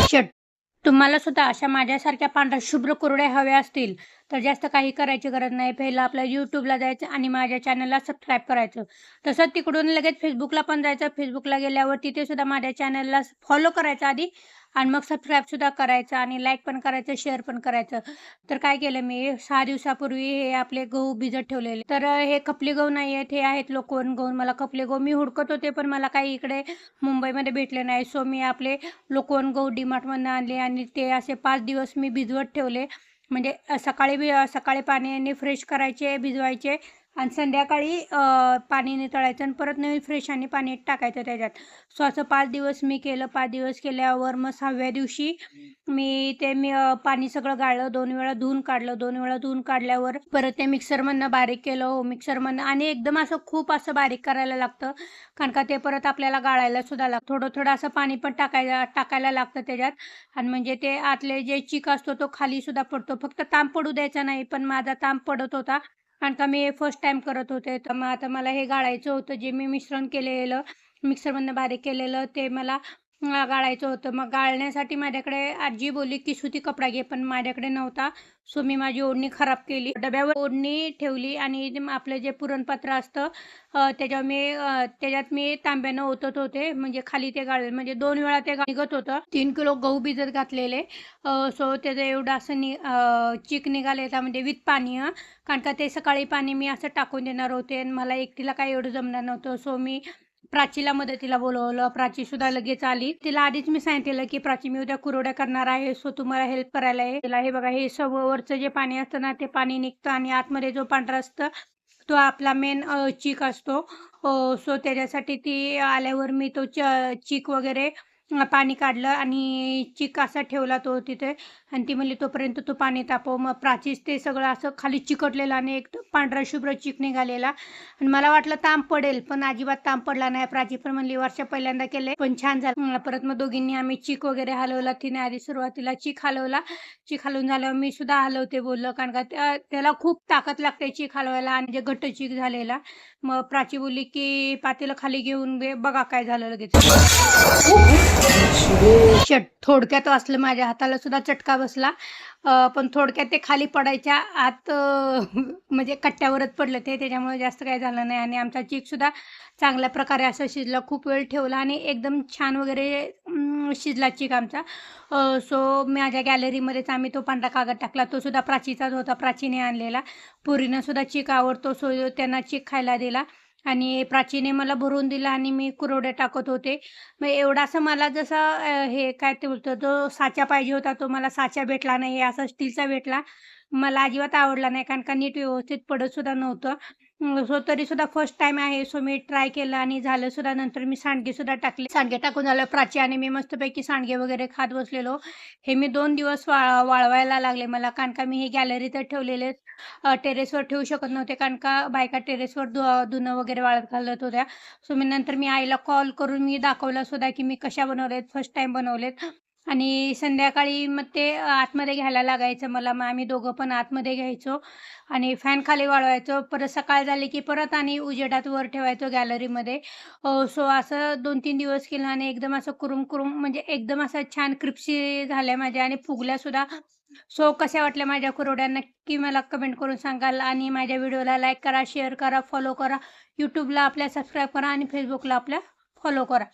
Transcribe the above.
Shut तुम्हाला सुद्धा अशा माझ्यासारख्या पांढऱ्या शुभ्र कुरड्या हव्या असतील तर जास्त काही करायची गरज नाही. पहिलं आपल्या YouTubeला जायचं आणि माझ्या चॅनलला सबस्क्राईब करायचं. तसंच तिकडून लगेच Facebookला पण जायचं. Facebookला गेल्यावर तिथे सुद्धा माझ्या चॅनलला फॉलो करायचं आधी आणि मग सबस्क्राईबसुद्धा करायचं आणि लाईक पण करायचं, शेअर पण करायचं. तर काय केलं मी 6 दिवसापूर्वी हे आपले गहू भिजत ठेवलेले. तर हे खपली गहू नाही आहेत, हे आहेत लोकवन गहू. मला खपली गहू मी हुडकत होते पण मला काही इकडे मुंबईमध्ये भेटले नाही. सो मी आपले लोकवन गहू DMartमधनं आणले आणि ते असे 5 दिवस मी भिजवत ठेवले. म्हणजे सकाळी पाण्याने फ्रेश करायचे, भिजवायचे आणि संध्याकाळी पाणी नितळायचं आणि परत नवीन फ्रेश आणि पाणी टाकायचं त्याच्यात. सो असं 5 दिवस मी केलं. 5 दिवस केल्यावर मग 6व्या दिवशी मी पाणी सगळं गाळलं. 2 वेळा धुवून काढलं. 2 वेळा धुवून काढल्यावर परत ते मिक्सरमधनं बारीक केलं. मिक्सरमधनं आणि एकदम असं खूप असं बारीक करायला लागतं कारण का ते परत आपल्याला गाळायला सुद्धा लागतं. थोडं असं पाणी पण टाकायला लागतं त्याच्यात आणि म्हणजे ते आतले जे चिक असतो तो खाली सुद्धा पडतो. फक्त तांब पडू द्यायचा नाही, पण माझा तांब पडत होता कारण का मी फर्स्ट टाइम करत होते. तर मग आता मला हे गाळायचं होतं. जे मी मिश्रण केलेलं मिक्सरमधनं बारीक केलेलं ते मला गाळायचं होतं. मग गाळण्यासाठी माझ्याकडे आजी बोलली की सुती कपडा घे, पण माझ्याकडे नव्हता. सो मी माझी ओढणी खराब केली. डब्यावर ओढणी ठेवली आणि आपलं जे पुरणपात्र असतं त्याच्यात मी तांब्यानं ओतत होते. म्हणजे खाली ते गाळले म्हणजे 2 वेळा ते निघत होतं. 3 किलो गहू भिजत घातलेले. सो त्याचं एवढं असं चिक निघालेला म्हणजे विथ पाणी कारण का ते सकाळी पाणी मी असं टाकून देणार होते आणि मला एकटीला काही एवढं जमणार नव्हतं. सो मी प्राचीला मदतीला बोलवलं. प्राचीसुद्धा लगेच आली. तिला आधीच मी सांगितलेलं की प्राची मी उद्या कुरवड्या करणार आहे, सो तुम्हाला हेल्प करायला आहे. तिला हे बघा हे वरचं जे पाणी असतं ना ते पाणी निघतं आणि आतमध्ये जो पांढरा असतं तो आपला मेन चीक असतो. सो त्याच्यासाठी ती आल्यावर मी तो चीक वगैरे पाणी काढलं आणि चिक असा ठेवला तो तिथे आणि ती म्हणली तोपर्यंत तू पाणी तापव. मग प्राचीच ते सगळं असं खाली चिकटलेलं आणि एक पांढरा शुभ्र चिक निघालेला आणि मला वाटलं तांब पडेल पण अजिबात तांब पडला नाही. प्राची पण म्हणली वर्षा पहिल्यांदा केले पण छान झालं. परत मग दोघींनी आम्ही चिक वगैरे हलवला. तिने आधी सुरुवातीला चिक हलवला. चिक हलवून झाल्यावर मी सुद्धा हलवते बोललं कारण का त्याला खूप ताकद लागते चिक हलवायला आणि जे घट्ट चिक झालेला. मग प्राची बोलली की पातेलं खाली घेऊन बघा काय झालं लगेच. थोडक्यात वाचलं. माझ्या हाताला सुद्धा चटका बसला. पण थोडक्यात ते खाली पडायच्या आत म्हणजे कट्ट्यावरच पडलं ते, त्याच्यामुळे जास्त काही झालं नाही आणि आमचा चीक सुद्धा चांगल्या प्रकारे असं शिजला. खूप वेळ ठेवला आणि एकदम छान वगैरे शिजला चीक आमचा. सो माझ्या गॅलरीमध्येच आम्ही तो पांढरा कागद टाकला. तो सुद्धा प्राचीचाच होता, प्राचीने आणलेला. पोरीनं सुद्धा चीक आवडतो सो त्यांना चीक खायला दिला आणि प्राचीने मला भरून दिला आणि मी कुरवड्या टाकत होते. मग एवढासा मला जसं हे काय ते बोलतो जो साचा पाहिजे होता तो मला साचा भेटला नाही. असा स्टीलचा भेटला. मला अजिबात आवडला नाही कारण का नीट व्यवस्थित पडत सुद्धा नव्हतं. सो तरीसुद्धा फर्स्ट टाईम आहे. सो मी ट्राय केलं आणि झालं सुद्धा. नंतर मी सांडगेसुद्धा टाकले. सांडगे टाकून झालं. प्राची आणि मी मस्तपैकी सांडगे वगैरे खात बसलेलो. हे मी 2 दिवस वाळवायला लागले मला कारण का मी हे गॅलरीत ठेवलेले टेरेसवर ठेवू शकत नव्हते कारण का बायका टेरेसवर धुणं वगैरे वाळत घालत होत्या. सो नंतर मी आईला कॉल करून मी दाखवलं सुद्धा की मी कशा बनवलेत, फर्स्ट टाईम बनवलेत आणि संध्याकाळी मग ते आतमध्ये घ्यायला लागायचं मला. मग आम्ही दोघं पण आतमध्ये घ्यायचो आणि फॅन खाली वाळवायचो. परत सकाळ झाली की परत आणि उजेडात वर ठेवायचो गॅलरीमध्ये. सो असं 2-3 दिवस केलं आणि एकदम असं कुरुम म्हणजे एकदम असं छान क्रिप्सी झाल्या माझ्या आणि फुगल्यासुद्धा. सो कशा वाटल्या माझ्या कुरवड्या नक्की मला कमेंट करून सांगाल आणि माझ्या व्हिडिओला लाईक करा, शेअर करा, फॉलो करा. यूट्यूबला आपल्या सबस्क्राईब करा आणि फेसबुकला आपल्या फॉलो करा.